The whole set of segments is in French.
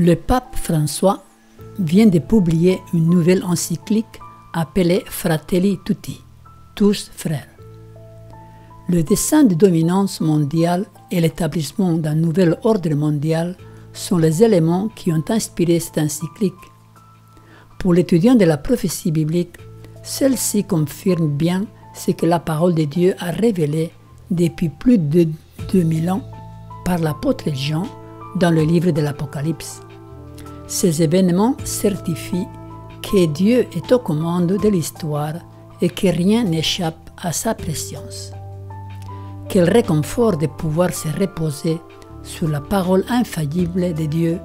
Le pape François vient de publier une nouvelle encyclique appelée Fratelli Tutti, tous frères. Le dessein de dominance mondiale et l'établissement d'un nouvel ordre mondial sont les éléments qui ont inspiré cette encyclique. Pour l'étudiant de la prophétie biblique, celle-ci confirme bien ce que la parole de Dieu a révélé depuis plus de 2000 ans par l'apôtre Jean dans le livre de l'Apocalypse. Ces événements certifient que Dieu est aux commandes de l'histoire et que rien n'échappe à sa préscience. Quel réconfort de pouvoir se reposer sur la parole infaillible de Dieu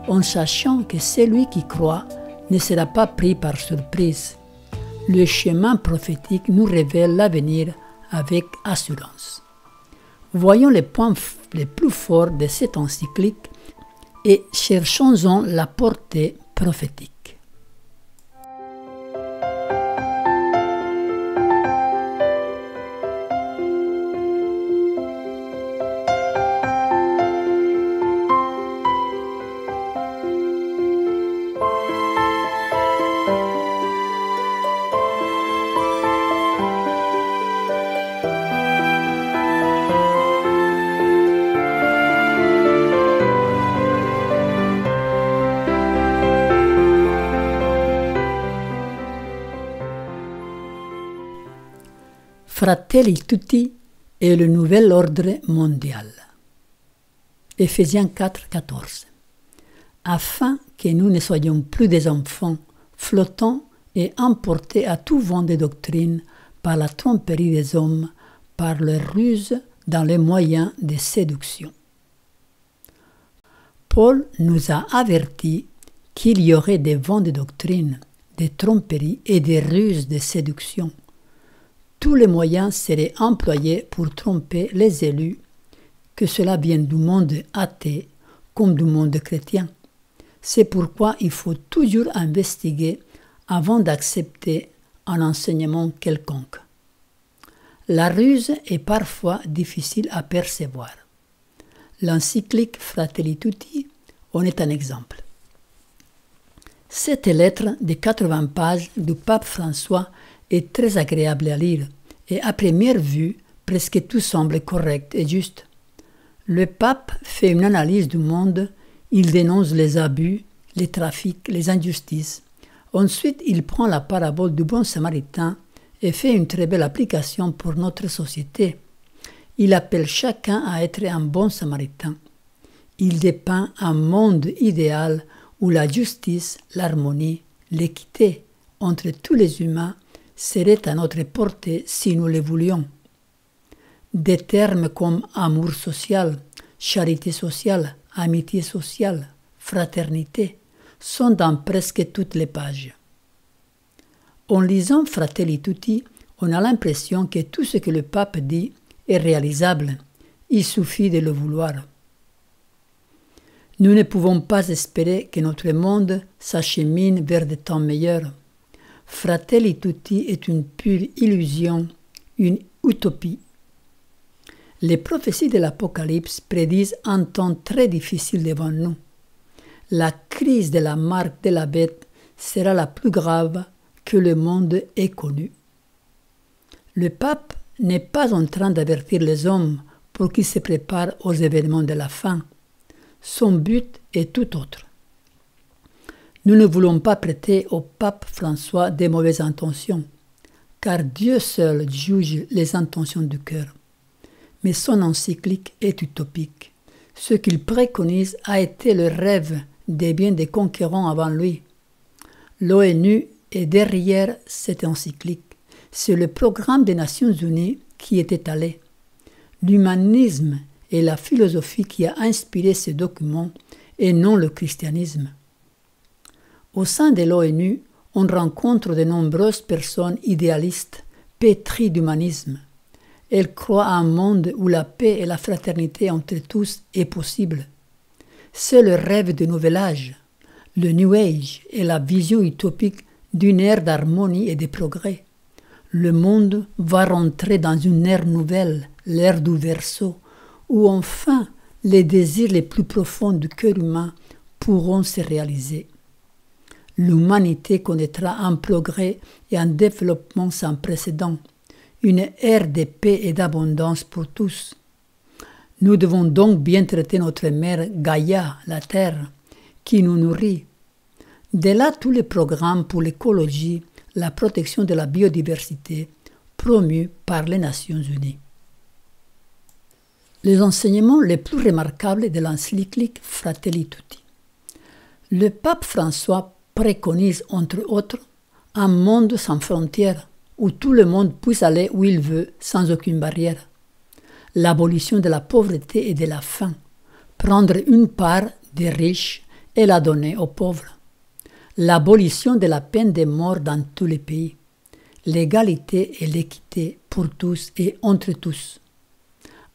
en sachant que celui qui croit ne sera pas pris par surprise. Le chemin prophétique nous révèle l'avenir avec assurance. Voyons les points les plus forts de cette encyclique et cherchons-en la portée prophétique. Fratelli Tutti est le nouvel ordre mondial. Éphésiens 4, 14. Afin que nous ne soyons plus des enfants, flottants et emportés à tout vent de doctrine par la tromperie des hommes, par leurs ruses dans les moyens de séduction. Paul nous a avertis qu'il y aurait des vents de doctrine, des tromperies et des ruses de séduction. Tous les moyens seraient employés pour tromper les élus, que cela vienne du monde athée comme du monde chrétien. C'est pourquoi il faut toujours investiguer avant d'accepter un enseignement quelconque. La ruse est parfois difficile à percevoir. L'encyclique Fratelli Tutti en est un exemple. Cette lettre de 80 pages du pape François est très agréable à lire et à première vue, presque tout semble correct et juste. Le pape fait une analyse du monde, il dénonce les abus, les trafics, les injustices. Ensuite, il prend la parabole du bon samaritain et fait une très belle application pour notre société. Il appelle chacun à être un bon samaritain. Il dépeint un monde idéal où la justice, l'harmonie, l'équité entre tous les humains serait à notre portée si nous le voulions. Des termes comme amour social, charité sociale, amitié sociale, fraternité sont dans presque toutes les pages. En lisant Fratelli Tutti, on a l'impression que tout ce que le pape dit est réalisable. Il suffit de le vouloir. Nous ne pouvons pas espérer que notre monde s'achemine vers des temps meilleurs. Fratelli Tutti est une pure illusion, une utopie. Les prophéties de l'Apocalypse prédisent un temps très difficile devant nous. La crise de la marque de la bête sera la plus grave que le monde ait connue. Le pape n'est pas en train d'avertir les hommes pour qu'ils se préparent aux événements de la fin. Son but est tout autre. Nous ne voulons pas prêter au pape François des mauvaises intentions, car Dieu seul juge les intentions du cœur. Mais son encyclique est utopique. Ce qu'il préconise a été le rêve des bien des conquérants avant lui. L'ONU est derrière cette encyclique. C'est le programme des Nations Unies qui est étalé. L'humanisme est la philosophie qui a inspiré ce document et non le christianisme. Au sein de l'ONU, on rencontre de nombreuses personnes idéalistes, pétries d'humanisme. Elles croient à un monde où la paix et la fraternité entre tous est possible. C'est le rêve du nouvel âge. Le New Age est la vision utopique d'une ère d'harmonie et de progrès. Le monde va rentrer dans une ère nouvelle, l'ère du Verseau, où enfin les désirs les plus profonds du cœur humain pourront se réaliser. L'humanité connaîtra un progrès et un développement sans précédent, une ère de paix et d'abondance pour tous. Nous devons donc bien traiter notre mère Gaïa, la Terre, qui nous nourrit. De là tous les programmes pour l'écologie, la protection de la biodiversité, promus par les Nations Unies. Les enseignements les plus remarquables de l'encyclique Fratelli Tutti. Le pape François préconise, entre autres, un monde sans frontières, où tout le monde puisse aller où il veut sans aucune barrière. L'abolition de la pauvreté et de la faim, prendre une part des riches et la donner aux pauvres. L'abolition de la peine de mort dans tous les pays. L'égalité et l'équité pour tous et entre tous.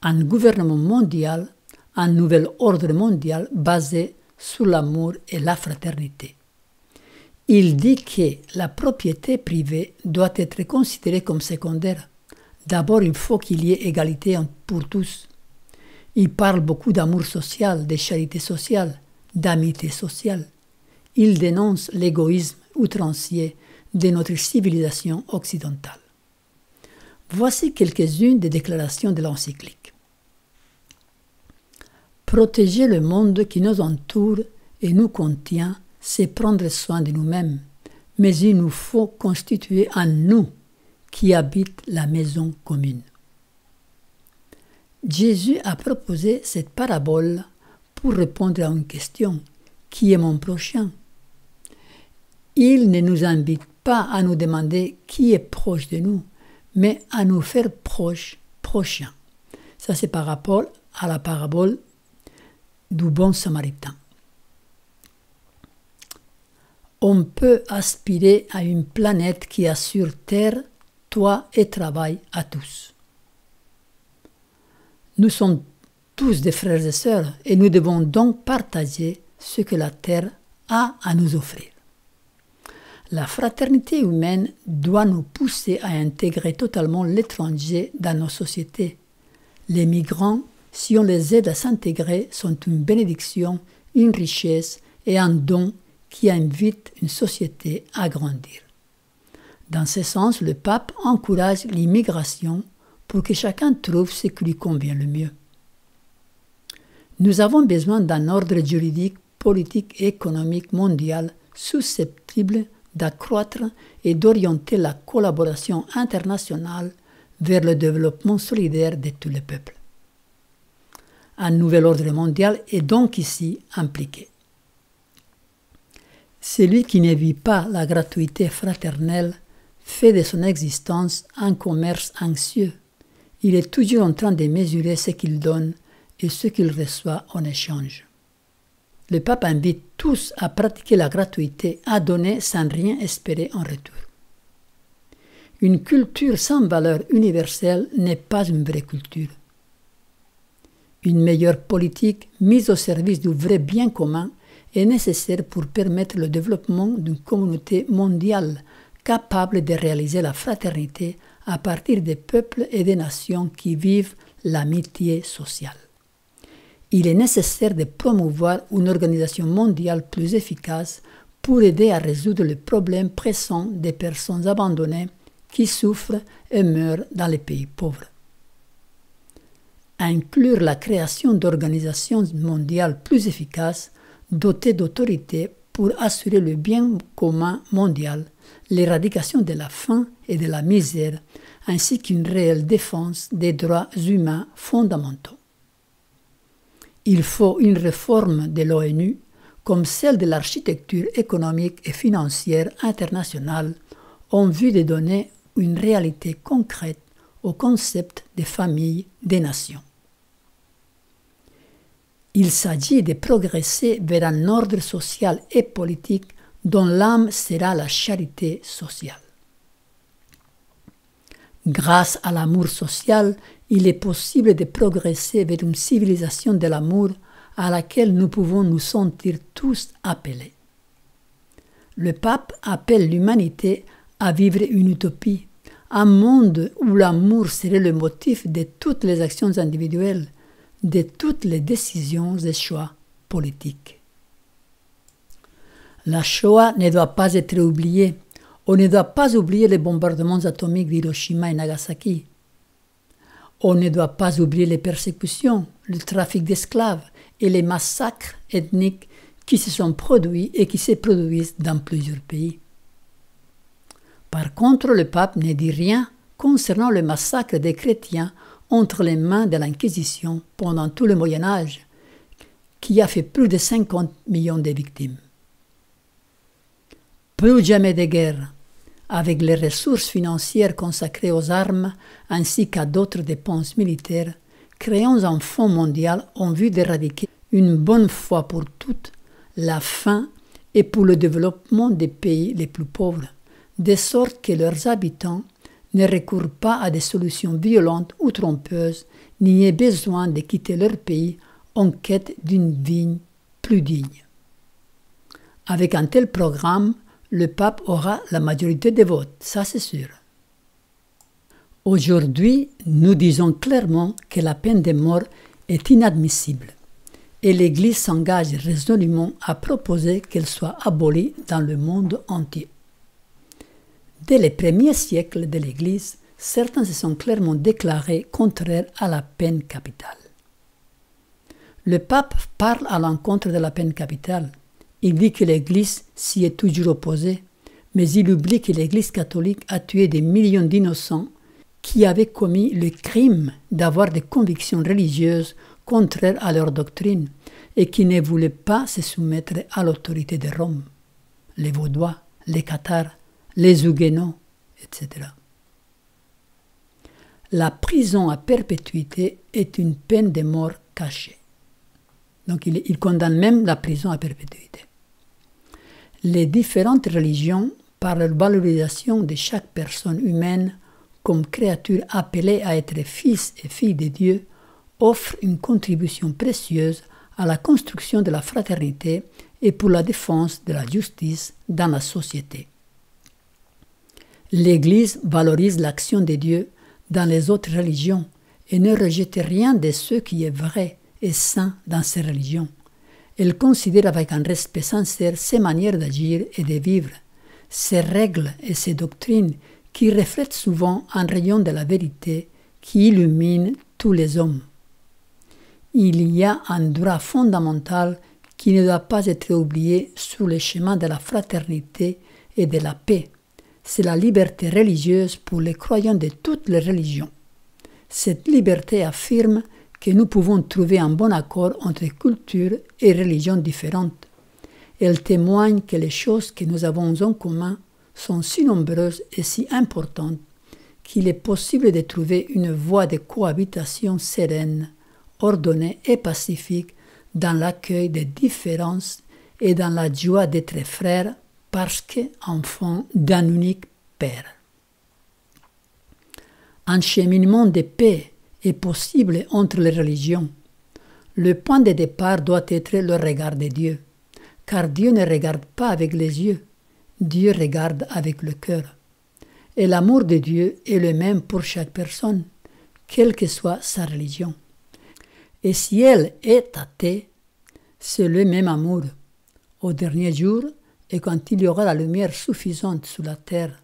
Un gouvernement mondial, un nouvel ordre mondial basé sur l'amour et la fraternité. Il dit que la propriété privée doit être considérée comme secondaire. D'abord, il faut qu'il y ait égalité pour tous. Il parle beaucoup d'amour social, de charité sociale, d'amitié sociale. Il dénonce l'égoïsme outrancier de notre civilisation occidentale. Voici quelques-unes des déclarations de l'encyclique. Protéger le monde qui nous entoure et nous contient, c'est prendre soin de nous-mêmes, mais il nous faut constituer en nous qui habitent la maison commune. Jésus a proposé cette parabole pour répondre à une question. Qui est mon prochain? Il ne nous invite pas à nous demander qui est proche de nous, mais à nous faire prochains. Ça, c'est par rapport à la parabole du bon samaritain. On peut aspirer à une planète qui assure terre, toit et travail à tous. Nous sommes tous des frères et sœurs et nous devons donc partager ce que la terre a à nous offrir. La fraternité humaine doit nous pousser à intégrer totalement l'étranger dans nos sociétés. Les migrants, si on les aide à s'intégrer, sont une bénédiction, une richesse et un don qui invite une société à grandir. Dans ce sens, le pape encourage l'immigration pour que chacun trouve ce qui lui convient le mieux. Nous avons besoin d'un ordre juridique, politique et économique mondial susceptible d'accroître et d'orienter la collaboration internationale vers le développement solidaire de tous les peuples. Un nouvel ordre mondial est donc ici impliqué. Celui qui ne vit pas la gratuité fraternelle fait de son existence un commerce anxieux. Il est toujours en train de mesurer ce qu'il donne et ce qu'il reçoit en échange. Le pape invite tous à pratiquer la gratuité, à donner sans rien espérer en retour. Une culture sans valeur universelle n'est pas une vraie culture. Une meilleure politique mise au service du vrai bien commun est nécessaire pour permettre le développement d'une communauté mondiale capable de réaliser la fraternité à partir des peuples et des nations qui vivent l'amitié sociale. Il est nécessaire de promouvoir une organisation mondiale plus efficace pour aider à résoudre le problème pressant des personnes abandonnées qui souffrent et meurent dans les pays pauvres. Inclure la création d'organisations mondiales plus efficaces, dotées d'autorités pour assurer le bien commun mondial, l'éradication de la faim et de la misère, ainsi qu'une réelle défense des droits humains fondamentaux. Il faut une réforme de l'ONU, comme celle de l'architecture économique et financière internationale, en vue de donner une réalité concrète au concept des familles des nations. Il s'agit de progresser vers un ordre social et politique dont l'âme sera la charité sociale. Grâce à l'amour social, il est possible de progresser vers une civilisation de l'amour à laquelle nous pouvons nous sentir tous appelés. Le pape appelle l'humanité à vivre une utopie, un monde où l'amour serait le motif de toutes les actions individuelles, de toutes les décisions et choix politiques. La Shoah ne doit pas être oubliée. On ne doit pas oublier les bombardements atomiques d'Hiroshima et Nagasaki. On ne doit pas oublier les persécutions, le trafic d'esclaves et les massacres ethniques qui se sont produits et qui se produisent dans plusieurs pays. Par contre, le pape ne dit rien concernant le massacre des chrétiens entre les mains de l'Inquisition pendant tout le Moyen Âge, qui a fait plus de 50 millions de victimes. Plus jamais de guerre. Avec les ressources financières consacrées aux armes ainsi qu'à d'autres dépenses militaires, créons un fonds mondial en vue d'éradiquer une bonne fois pour toutes la faim et pour le développement des pays les plus pauvres, de sorte que leurs habitants ne recourent pas à des solutions violentes ou trompeuses, ni aient besoin de quitter leur pays en quête d'une vie plus digne. Avec un tel programme, le pape aura la majorité des votes, ça c'est sûr. Aujourd'hui, nous disons clairement que la peine de mort est inadmissible et l'Église s'engage résolument à proposer qu'elle soit abolie dans le monde entier. Dès les premiers siècles de l'Église, certains se sont clairement déclarés contraires à la peine capitale. Le pape parle à l'encontre de la peine capitale. Il dit que l'Église s'y est toujours opposée, mais il oublie que l'Église catholique a tué des millions d'innocents qui avaient commis le crime d'avoir des convictions religieuses contraires à leur doctrine et qui ne voulaient pas se soumettre à l'autorité de Rome, les Vaudois, les Cathares, les Huguenots, etc. La prison à perpétuité est une peine de mort cachée. Donc il condamne même la prison à perpétuité. Les différentes religions, par leur valorisation de chaque personne humaine comme créature appelée à être fils et filles de Dieu, offrent une contribution précieuse à la construction de la fraternité et pour la défense de la justice dans la société. L'Église valorise l'action de Dieu dans les autres religions et ne rejette rien de ce qui est vrai et saint dans ces religions. Elle considère avec un respect sincère ses manières d'agir et de vivre, ses règles et ses doctrines qui reflètent souvent un rayon de la vérité qui illumine tous les hommes. Il y a un droit fondamental qui ne doit pas être oublié sur le chemin de la fraternité et de la paix. C'est la liberté religieuse pour les croyants de toutes les religions. Cette liberté affirme que nous pouvons trouver un bon accord entre cultures et religions différentes. Elle témoigne que les choses que nous avons en commun sont si nombreuses et si importantes qu'il est possible de trouver une voie de cohabitation sereine, ordonnée et pacifique dans l'accueil des différences et dans la joie d'être frères parce qu'enfants d'un unique Père. Un cheminement de paix est possible entre les religions. Le point de départ doit être le regard de Dieu, car Dieu ne regarde pas avec les yeux, Dieu regarde avec le cœur. Et l'amour de Dieu est le même pour chaque personne, quelle que soit sa religion. Et si elle est athée, c'est le même amour. Au dernier jour, et quand il y aura la lumière suffisante sur la terre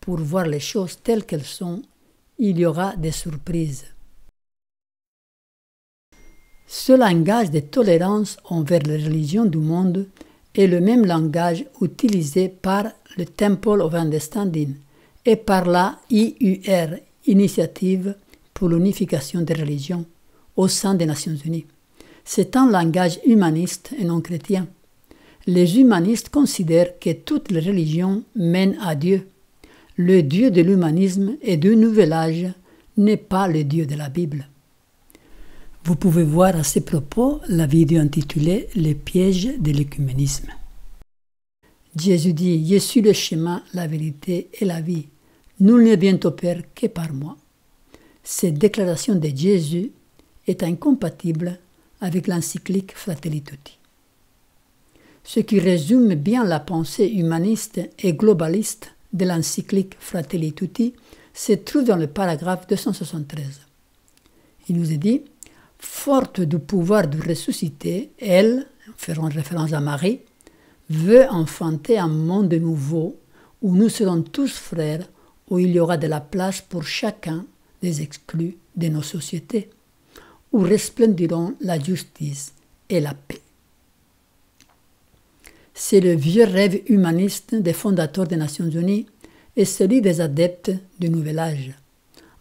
pour voir les choses telles qu'elles sont, il y aura des surprises. Ce langage de tolérance envers les religions du monde est le même langage utilisé par le Temple of Understanding et par la IUR, Initiative pour l'unification des religions, au sein des Nations Unies. C'est un langage humaniste et non chrétien. Les humanistes considèrent que toutes les religions mènent à Dieu. Le Dieu de l'humanisme et du Nouvel Âge n'est pas le Dieu de la Bible. Vous pouvez voir à ce propos la vidéo intitulée « Les pièges de l'écuménisme ». Jésus dit « Je suis le chemin, la vérité et la vie. Nul ne vient au Père que par moi ». Cette déclaration de Jésus est incompatible avec l'encyclique Fratelli Tutti. Ce qui résume bien la pensée humaniste et globaliste de l'encyclique Fratelli Tutti se trouve dans le paragraphe 273. Il nous est dit « Forte du pouvoir de ressusciter, elle, faisant référence à Marie, veut enfanter un monde nouveau où nous serons tous frères, où il y aura de la place pour chacun des exclus de nos sociétés, où resplendiront la justice et la paix. C'est le vieux rêve humaniste des fondateurs des Nations Unies et celui des adeptes du Nouvel Âge.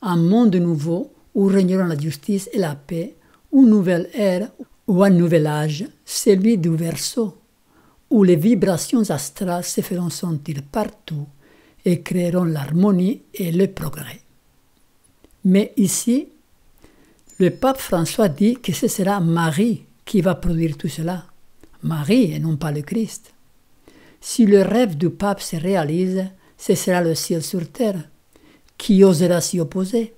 Un monde nouveau où régneront la justice et la paix, une nouvelle ère ou un nouvel âge, celui du Verseau, où les vibrations astrales se feront sentir partout et créeront l'harmonie et le progrès. Mais ici, le pape François dit que ce sera Marie qui va produire tout cela. Marie et non pas le Christ. Si le rêve du pape se réalise, ce sera le ciel sur terre. Qui osera s'y opposer?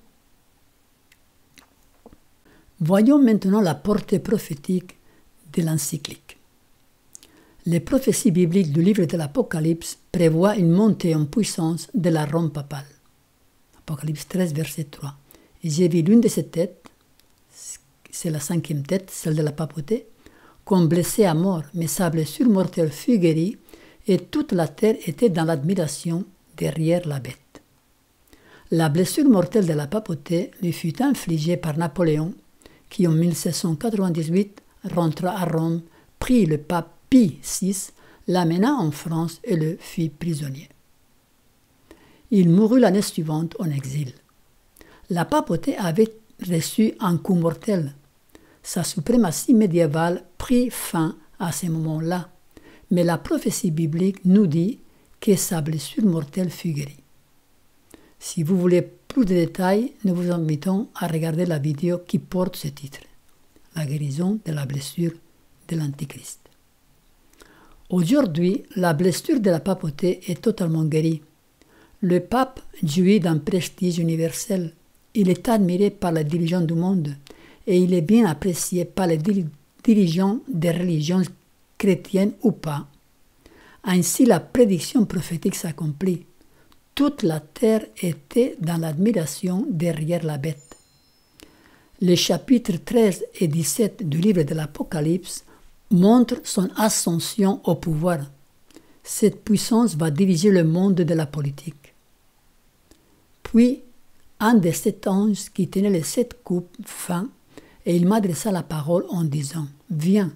Voyons maintenant la portée prophétique de l'encyclique. Les prophéties bibliques du livre de l'Apocalypse prévoient une montée en puissance de la Rome papale. Apocalypse 13, verset 3. Et j'ai vu l'une de ces têtes, c'est la 5e tête, celle de la papauté, comme blessée à mort, mais sa blessure mortelle fut guérie, et toute la terre était dans l'admiration derrière la bête. La blessure mortelle de la papauté lui fut infligée par Napoléon, qui en 1798 rentra à Rome, prit le pape Pie VI, l'amena en France et le fit prisonnier. Il mourut l'année suivante en exil. La papauté avait reçu un coup mortel. Sa suprématie médiévale prit fin à ce moment-là, mais la prophétie biblique nous dit que sa blessure mortelle fut guérie. Si vous voulez plus de détails, nous vous invitons à regarder la vidéo qui porte ce titre, La guérison de la blessure de l'Antichrist. Aujourd'hui, la blessure de la papauté est totalement guérie. Le pape jouit d'un prestige universel. Il est admiré par les dirigeants du monde et il est bien apprécié par les dirigeants des religions chrétiennes ou pas. Ainsi, la prédiction prophétique s'accomplit. Toute la terre était dans l'admiration derrière la bête. Les chapitres 13 et 17 du livre de l'Apocalypse montrent son ascension au pouvoir. Cette puissance va diriger le monde de la politique. Puis, un des 7 anges qui tenait les 7 coupes vint et il m'adressa la parole en disant « Viens,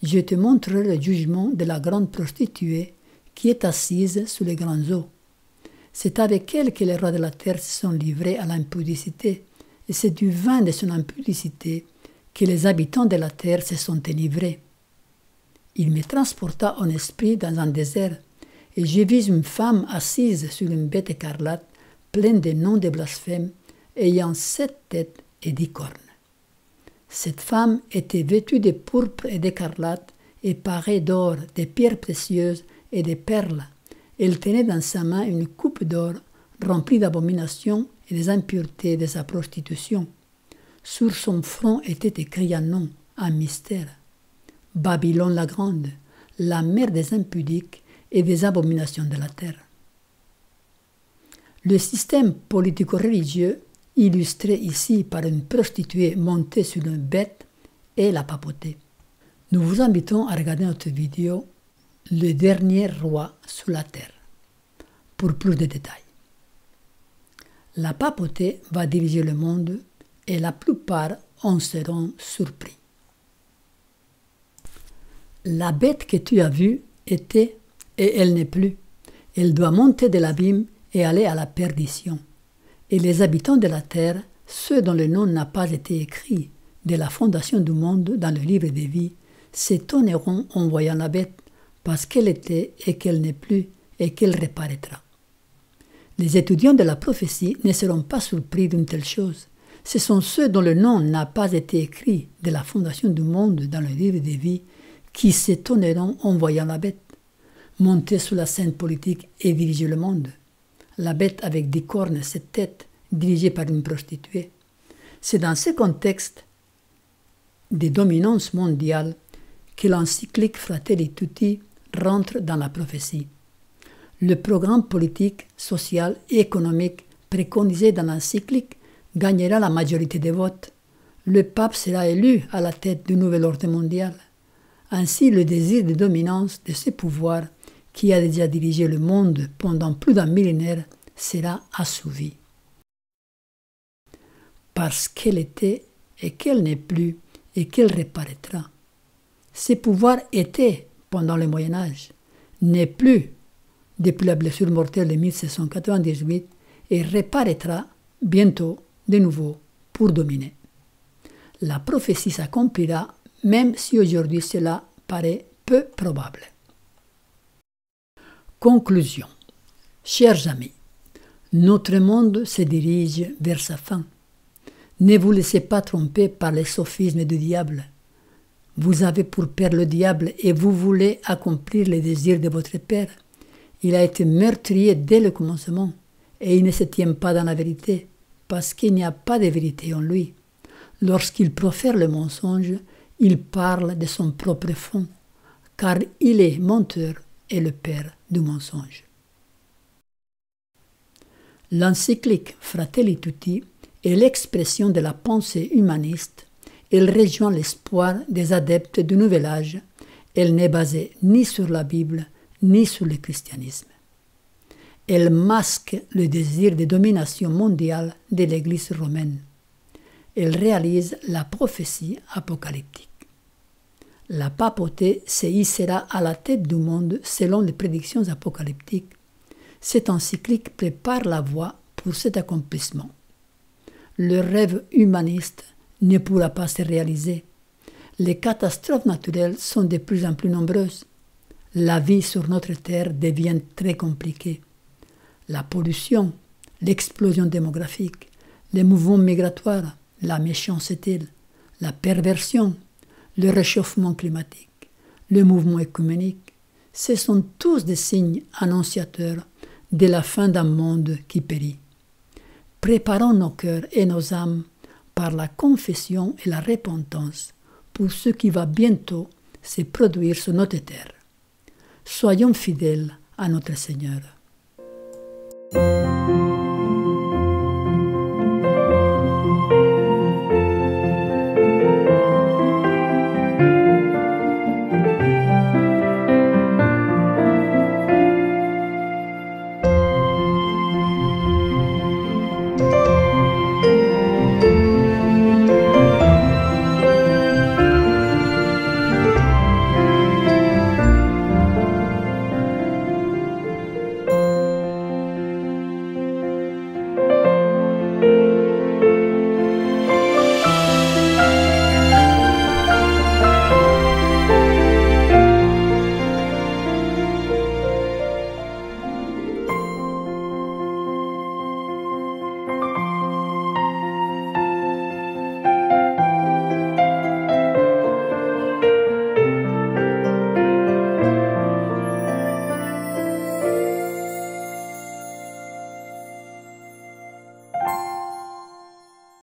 je te montrerai le jugement de la grande prostituée qui est assise sous les grands eaux. C'est avec elle que les rois de la terre se sont livrés à l'impudicité, et c'est du vin de son impudicité que les habitants de la terre se sont délivrés. Il me transporta en esprit dans un désert, et j'ai vu une femme assise sur une bête écarlate, pleine de noms de blasphème, ayant 7 têtes et 10 cornes. Cette femme était vêtue de pourpre et d'écarlate, et parée d'or, de pierres précieuses et de perles. Elle tenait dans sa main une coupe d'or remplie d'abominations et des impuretés de sa prostitution. Sur son front était écrit un nom, un mystère. Babylone la grande, la mère des impudiques et des abominations de la terre. Le système politico-religieux, illustré ici par une prostituée montée sur une bête, est la papauté. Nous vous invitons à regarder notre vidéo « Le dernier roi sous la terre » pour plus de détails. La papauté va diriger le monde et la plupart en seront surpris. La bête que tu as vue était et elle n'est plus. Elle doit monter de l'abîme et aller à la perdition. Et les habitants de la terre, ceux dont le nom n'a pas été écrit de la fondation du monde dans le livre des vies, s'étonneront en voyant la bête, parce qu'elle était et qu'elle n'est plus et qu'elle reparaîtra. Les étudiants de la prophétie ne seront pas surpris d'une telle chose. Ce sont ceux dont le nom n'a pas été écrit de la fondation du monde dans le livre des vies qui s'étonneront en voyant la bête monter sur la scène politique et diriger le monde. La bête avec 10 cornes et 7 têtes, dirigée par une prostituée. C'est dans ce contexte de dominance mondiale que l'encyclique Fratelli Tutti rentre dans la prophétie. Le programme politique, social et économique préconisé dans l'encyclique gagnera la majorité des votes. Le pape sera élu à la tête du nouvel ordre mondial. Ainsi, le désir de dominance de ce pouvoir qui a déjà dirigé le monde pendant plus d'un millénaire sera assouvi. Parce qu'elle était et qu'elle n'est plus et qu'elle reparaîtra. Ce pouvoir était pendant le Moyen-Âge, n'est plus depuis la blessure mortelle de 1798 et reparaîtra bientôt de nouveau pour dominer. La prophétie s'accomplira même si aujourd'hui cela paraît peu probable. Conclusion. Chers amis, notre monde se dirige vers sa fin. Ne vous laissez pas tromper par les sophismes du diable. Vous avez pour père le diable et vous voulez accomplir les désirs de votre père. Il a été meurtrier dès le commencement et il ne se tient pas dans la vérité parce qu'il n'y a pas de vérité en lui. Lorsqu'il profère le mensonge, il parle de son propre fond, car il est menteur et le père du mensonge. L'encyclique Fratelli Tutti est l'expression de la pensée humaniste. Elle rejoint l'espoir des adeptes du Nouvel Âge. Elle n'est basée ni sur la Bible, ni sur le christianisme. Elle masque le désir de domination mondiale de l'Église romaine. Elle réalise la prophétie apocalyptique. La papauté se hissera à la tête du monde selon les prédictions apocalyptiques. Cette encyclique prépare la voie pour cet accomplissement. Le rêve humaniste ne pourra pas se réaliser. Les catastrophes naturelles sont de plus en plus nombreuses. La vie sur notre terre devient très compliquée. La pollution, l'explosion démographique, les mouvements migratoires, la méchanceté, la perversion, le réchauffement climatique, le mouvement œcuménique, ce sont tous des signes annonciateurs de la fin d'un monde qui périt. Préparons nos cœurs et nos âmes par la confession et la repentance pour ce qui va bientôt se produire sur notre terre. Soyons fidèles à notre Seigneur.